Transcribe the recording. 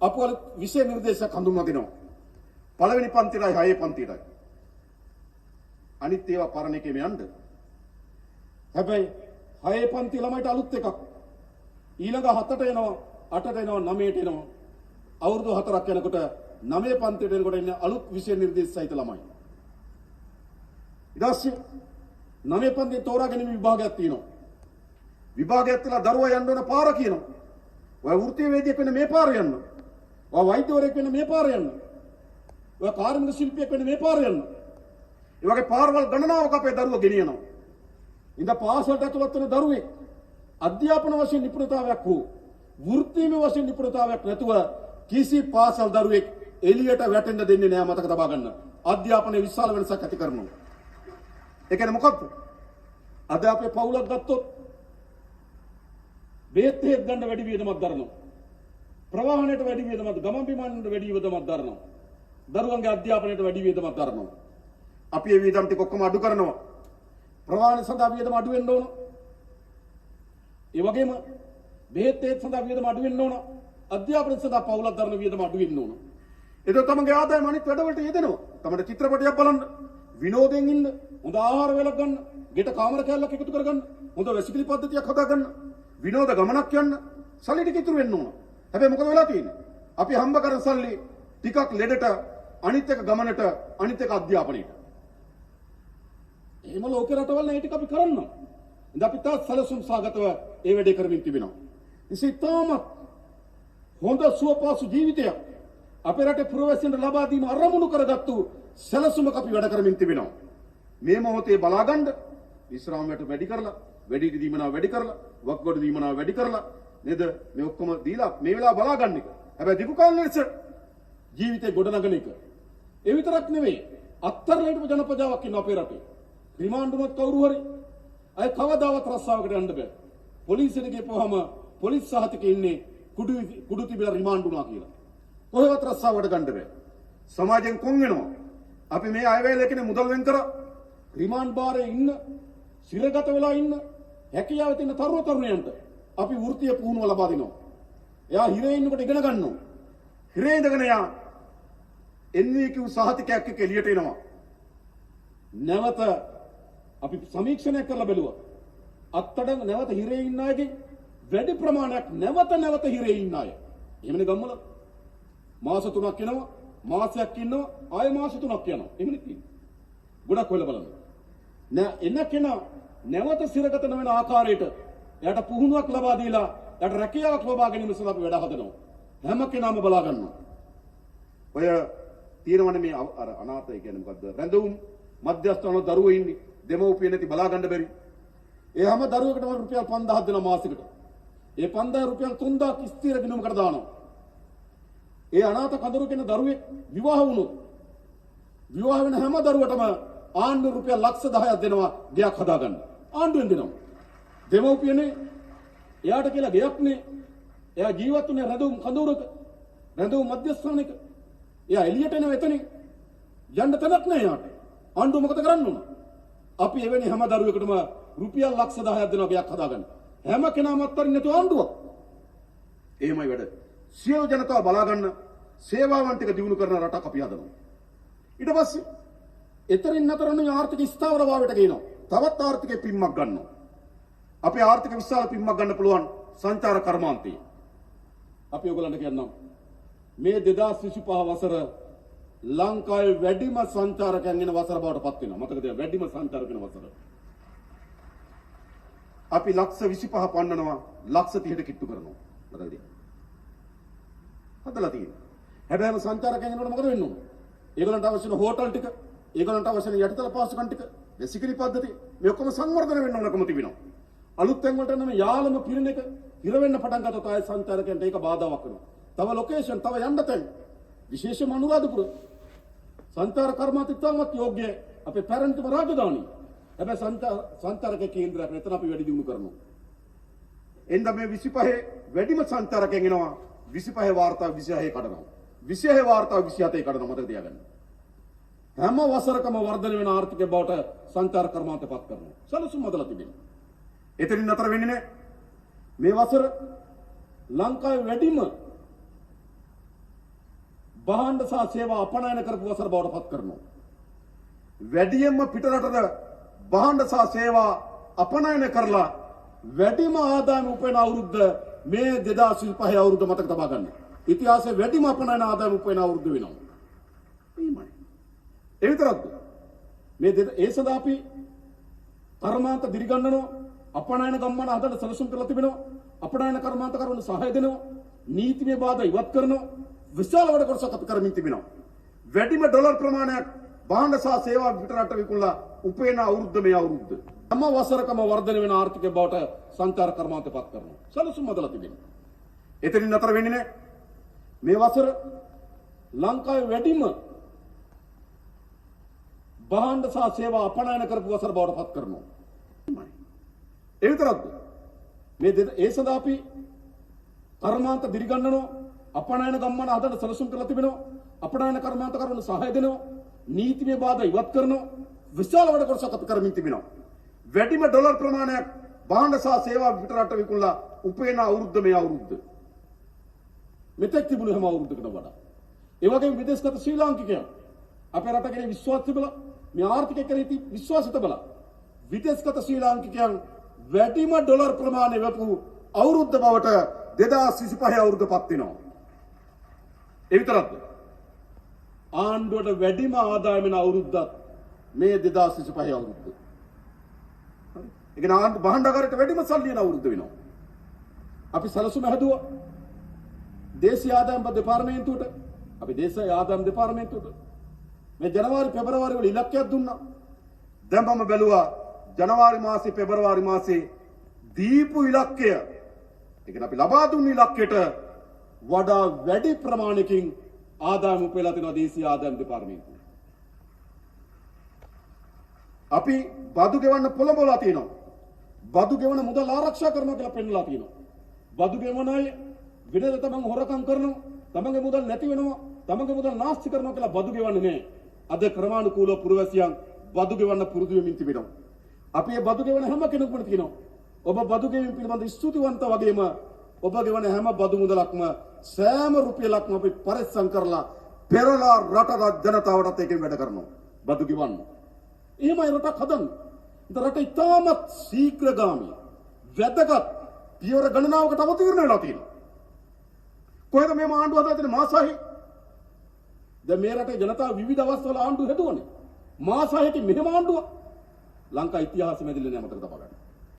අපවල විෂය නිර්දේශයක් හඳුන්වා දෙනවා. පළවෙනි පන්තියයි 6 පන්තියයි. අනිත් ඒවා පරණ එකේම යන්න. හැබැයි 6 පන්ති ළමයිට අලුත් එකක්. ඊළඟ 7ට එනවා, 8ට එනවා, 9ට එනවා. අවුරුදු 4ක් යනකොට 9 පන්තියට එනකොට ඉන්නේ අලුත් විෂය නිර්දේශ සහිත ළමයි. ඊට පස්සේ 9 පන්තියේ තෝරා ගැනීම විභාගයක් තියෙනවා. විභාගයක් තුළ දරුවා යන්න ඕන පාර කියනවා. ඔය වෘත්තීය වේදිකෙක් වෙන මේ පාර යන්න. ඔය වෛද්‍යවරයෙක් වෙන මේ පාර යන්න. ඔය කාර්මික ශිල්පියෙක් වෙන මේ පාර යන්න. ඒ වගේ පාරවල් ගණනාවක් අපේ දරුවෝ ගෙනියනවා. ඉඳ පාසලට ඇතුළත් වෙන දරුවෙක් අධ්‍යාපන වශයෙන් නිපුණතාවයක් හෝ වෘත්තීය වශයෙන් නිපුණතාවයක් නැතුව කිසි පාසල් දරුවෙක් එළියට වැටෙන්න දෙන්නේ නැහැ. මතක තබා ගන්න. අධ්‍යාපනයේ විශාල වෙනසක් ඇති කරනවා. ඒ කියන්නේ මොකක්ද? අද අපේ පවුලක් ගත්තොත් බේත් හේත් ගන්න වැඩි වියදමක් දරනවා. ප්‍රවාහනයට වැඩි වියදමක්, ගමන් බිමන්ට වැඩි වියදමක් දරනවා. දරුවන්ගේ අධ්‍යාපනයට වැඩි වියදමක් දරනවා. අපි මේ වියදම් ටික ඔක්කොම අඩු කරනවා. ප්‍රවාහන සඳහා වියදම අඩු වෙන්න ඕන. ඒ වගේම බේත් හේත් සඳහා වියදම අඩු වෙන්න ඕන. අධ්‍යාපන සඳහා පවුලක් දරන වියදම අඩු වෙන්න ඕන. ඒක තමන්ගේ ආදායම අනිත් වැඩවලට යෙදෙනවා. තමන්ට චිත්‍රපටයක් බලන්න, විනෝදයෙන් ඉන්න, හොඳ ආහාර වේලක් ගන්න, ගෙට කාමර කැලලක් එකතු කරගන්න, හොඳ වැසිකිලි පද්ධතියක් හදාගන්න, විනෝද ගමනක් යන්න, සල්ලි ටික ඉතුරු වෙන්න ඕන. හැබැයි මොකද වෙලා තියෙන්නේ? අපි හම්බ කරන සල්ලි ටිකක් ලෙඩට, අනිත් එක ගමනට, අනිත් එක අධ්‍යාපනයට. එහෙම ලෝක රටවල් නෑ ටික අපි කරන්න. ඉතින් අපි තාත් සැලසුම් සාගතව ඒ වැඩේ කරමින් තිබෙනවා. ඉතින් හොඳ සුවපහසු ජීවිතයක් අපේ රටේ පුරවැසියන්ට ලබා දීම අරමුණු කරගත්තු සැලසුමක් අපි වැඩ කරමින් තිබෙනවා. මේ මොහොතේ බලාගන්න විශ්‍රාම වැට වැඩි කරලා, වැඩි දීමනාව වැඩි කරලා, වක්ගොඩ දීමනාව වැඩි කරලා නේද? මේ ඔක්කොම දීලා මේ වෙලාව බලාගන්න එක. හැබැයි දීපු කාලේ ලෙස ජීවිතේ ගොඩනගන එක. ඒ විතරක් නෙවෙයි. අත්තරලේටම ජනපදාවක් ඉන්න අපේ රටේ. රිමාන්ඩ් වුණොත් කවුරු හරි අය කවදාවත් රස්සාවකට යන්න බෑ. පොලිසියට ගිහපුවාම පොලිස් සහතිකේ ඉන්නේ කුඩු තිබිලා රිමාන්ඩ් වුණා කියලා. කොහෙවත් රස්සාවට ගන්න බෑ. සමාජයෙන් කොන් වෙනවා. අපි මේ අයවැය එකනේ මුදල් වෙන් කරා රිමාන්ඩ් බාරේ ඉන්න, සිරගත වෙලා ඉන්න හැකියාව තියෙන තරුණයන්ට අපි වෘත්තීය පුහුණුව ලබා දෙනවා. එයා හිරේ ඉන්නකොට ඉගෙන ගන්නවා. හිරේ ඉඳගෙන එයා NVQ සහතිකයක් එක්ක එළියට එනවා. නැවත අපි සමීක්ෂණයක් කරලා බැලුවා. අත්තඩංග නැවත හිරේ ඉන්න අයගේ වැඩි ප්‍රමාණයක් නැවත හිරේ ඉන්න අය. එහෙමනේ ගම්වල මාස 3ක් යනවා, මාසයක් ඉන්නවා, ආය මාස 3ක් යනවා. එහෙමනේ තියෙන්නේ. ගොඩක් වෙලා බලන්න. එන කෙනා නැවත සිරගත වෙන ආකාරයට එයාට පුහුණුවක් ලබා දීලා එයාට රැකියාවක් ලබා ගැනීම සඳහා අපි වැඩ හදනවා. හැම කෙනාම බලා ගන්නවා. ඔය තියෙනවනේ මේ අර අනාථය කියන්නේ මොකද්ද? රැඳවුම් මධ්‍යස්ථාන දරුවෝ ඉන්නේ. දෙමව්පිය නැති බලා ගන්න බැරි. ඒ හැම දරුවෙකුටම රුපියල් 5000ක් දෙනවා මාසෙකට. ඒ 5000 රුපියල් 3000ක් ස්ථිර ගිණුමකට දානවා. ඒ අනාථ කඳුරු කෙන දරුවෙක් විවාහ වුණොත් විවාහ වෙන හැම දරුවටම ආණ්ඩුව රුපියල් ලක්ෂ 10ක් දෙනවා ගෙයක් හදාගන්න. ආණ්ඩුවෙන් දෙනවා. දෙමව්පියනේ එයාට කියලා ගෙයක් නේ. එයා ජීවත් වෙන රැඳවුම් කඳුරක, රැඳවුම් මධ්‍යස්ථානයක. එයා එළියට එනවා එතනින්. යන්න තැනක් නෑ එයාට. ආණ්ඩුව මොකද කරන්න ඕන? අපි එවැනි හැම දරුවෙකුටම රුපියල් ලක්ෂ 10ක් දෙනවා ගෙයක් හදාගන්න. හැම කෙනාම අත්තරින් නැතුව ආණ්ඩුව. එහෙමයි වැඩ. සියලු ජනතාව බලා ගන්න සේවාවන් ටික දිනු කරන රටක් අපි හදනවා. ඊට පස්සේ එතරින් නතරන ආර්ථික ස්ථාවරභාවයට ගේනවා. තවත් ආර්ථිකේ පිම්මක් ගන්නවා. අපේ ආර්ථික විශාල පිම්මක් ගන්න පුළුවන් සංචාර කර්මාන්තේ. අපි ඔයගලන්ට කියන්නම් මේ 2025 වසර ලංකාවේ වැඩිම සංචාරකයන් එන වසර බවට පත් වෙනවා. මතකද? වැඩිම සංචාරකයන් වසර. අපි ලක්ෂ 25 පන්නනවා, ලක්ෂ 30ට කිට්ටු කරනවා. මතකද? හදලා තියෙනවා. හැබැයි සංචාරකයන් එනකොට මොකද වෙන්නේ? ඒගොල්ලන්ට අවශ්‍ය වෙන හෝටල් ටික, ඒගොල්ලන්ට අවශ්‍ය වෙන යටිතල පාසුකම් ටික, වැසිකිලි පද්ධතිය මේ ඔක්කොම සංවර්ධනය වෙන්න ඕනකම තිබෙනවා. අලුත් තැන් වලට නම් යාලම පිරෙන එක ඉර වෙන්න පටන් ගත්තොත් ආය සංචාරකයන්ට ඒක බාධාවක් වෙනවා. තව ලොකේෂන්, තව යන්න තැන්, විශේෂයෙන්ම අනුරාධපුර සංචාර කර්මාන්තය තාමත් යෝග්‍ය අපේ පැරණිතම රාජධානිය. හැබැයි සංචාරක කේන්ද්‍රයක් මෙතන අපි වැඩි දියුණු කරනවා. එන්න මේ 25 වැඩිම සංචාරකයන් එනවා. 25 වාර්තා 26 කඩනවා. 26 වාර්තා 27 කඩනවා. මතක තියාගන්න. හැම වසරකම වර්ධනය වෙන ආර්ථිකය බවට සංචාර කර්මාන්තය පත් කරනවා. සැලසුම් හදලා තිබෙනවා. එතනින් නතර වෙන්නේ නැහැ. මේ වසර ලංකාවේ වැඩිම භාණ්ඩ සහ සේවා අපනයන කරපු වසර බවට පත් කරනවා. වැඩියෙන්ම පිටරටට භාණ්ඩ සහ සේවා අපනයන කරලා වැඩිම ආදායම උපයන අවුරුද්ද මේ 2025 අවුරුද්ද මතක තබා ගන්න. ඉතිහාසයේ වැඩිම අපනයන ආදායම උපයන අවුරුද්ද වෙනවා. එහෙමයි. ඒ විතරක්ද? මේ ඒ සඳහා අපි කර්මාන්ත දිරිගන්නනවා, අපනයන ගම්මාන හදන්න සැලසුම් කරලා තිබෙනවා, අපනයන කර්මාන්ත කරන සහාය දෙනවා, නීතිමය බාධා ඉවත් කරනවා, විශාල වැඩ කොටසක් අපි කරමින් තිබෙනවා. වැඩිම ඩොලර් ප්‍රමාණයක් භාණ්ඩ සහ සේවා පිටරට විකුණලා උපයන අවුරුද්ද මේ අවුරුද්ද. තම වසරකම වර්ධනය වෙන ආර්ථිකය බවට සංචාර කර්මාන්තය පත් කරනවා. සැලසුම් හදලා තිබෙනවා. එතනින් නතර වෙන්නේ නැහැ. මේ වසර ලංකාවේ වැඩිම භාණ්ඩ සහ සේවා අපනයන කරපු වසර බවට පත් කරනවා. ඒ විතරක්ද? මේ ඒ සඳහා අපි කර්මාන්ත දිරිගන්නනවා, අපනයන ගම්මාන හදන්න සැලසුම් කරලා තිබෙනවා, අපනයන කර්මාන්ත කරන සහාය දෙනවා, නීතිමය බාධා ඉවත් කරනවා, විශාල වැඩ කොටසක් අපි කරමින් තිබෙනවා. වැඩිම ඩොලර් ප්‍රමාණයක් භාණ්ඩ සහ සේවා පිටරට විකුණලා උපයන අවුරුද්ද මේ අවුරුද්ද. මෙතෙක් තිබුණු හැම අවුරුද්දකටම වඩා. ඒ වගේම විදේශගත ශ්‍රී ලාංකිකයන් අපේ රට ගැන විශ්වාස තිබලා, මේ ආර්ථිකය කෙරෙහි විශ්වාස තිබලා විදේශගත ශ්‍රී ලාංකිකයන් වැඩිම ඩොලර් ප්‍රමාණය වපු අවුරුද්ද බවට 2025 අවුරුද්ද පත් වෙනවා. ඒ විතරක්ද? ආණ්ඩුවට වැඩිම ආදායම වෙන අවුරුද්දත් මේ 2025 අවුරුද්ද. ඒ කියන්නේ ආණ්ඩු භාණ්ඩාගාරයට වැඩිම සල්ලි යන අවුරුද්ද වෙනවා. අපි සැලසුම හැදුවා දේශීය ආදායම් දෙපාර්තමේන්තුවට, අපි දේශීය ආදායම් දෙපාර්තමේන්තුවට මේ ජනවාරි පෙබරවාරි වල ඉලක්කයක් දුන්නා. දැන් මම බැලුවා ජනවාරි මාසේ පෙබරවාරි මාසේ දීපු ඉලක්කය, ඒ කියන්නේ අපි ලබා දුන්නු ඉලක්කයට වඩා වැඩි ප්‍රමාණයකින් ආදායම උපයලා තියෙනවා දේශීය ආදායම් දෙපාර්තමේන්තුව. අපි බදු ගෙවන්න පොළඹවලා තියෙනවා. බදු ගෙවන මුදල් ආරක්ෂා කරනවා කියලා පෙන්නලා තියෙනවා. බදු ගෙවන අය විනෝද තමන් හොරකම් කරනවා, තමන්ගේ මුදල් නැති වෙනවා, තමන්ගේ මුදල් නාස්ති කරනවා කියලා බදු ගෙවන්නේ නැහැ. අද ක්‍රමානුකූලව පුරවැසියන් බදු ගෙවන්න පුරුදු වෙමින් තිබෙනවා. අපි මේ බදු ගෙවන හැම කෙනෙකුම කියනවා, ඔබ බදු ගෙවීම පිළිබඳ ස්තුතිවන්ත වගේම ඔබ ගෙවන හැම බදු මුදලක්ම සෑම රුපියලක්ම අපි පරිස්සම් කරලා පෙරලා රටට ජනතාවටත් ඒකෙන් වැඩ කරනවා. බදු ගෙවන්න. එහෙමයි රටක් හදන්න. රට ඉතාමත් ශීඝ්‍රගාමී වැදගත් පියවර ගණනාවකට අවතීර්ණ වෙලා තියෙනවා. කොහෙද මේ ආණ්ඩුව හදලා තියෙන මාසෙහි? දැන් මේ රටේ ජනතාව විවිධ අවස්ථාවල ආණ්ඩුව හැදුවනේ. මාසෙහිදී මෙහෙම ආණ්ඩුව ලංකා ඉතිහාසෙ මැදිලා නෑ මතක තබා ගන්න.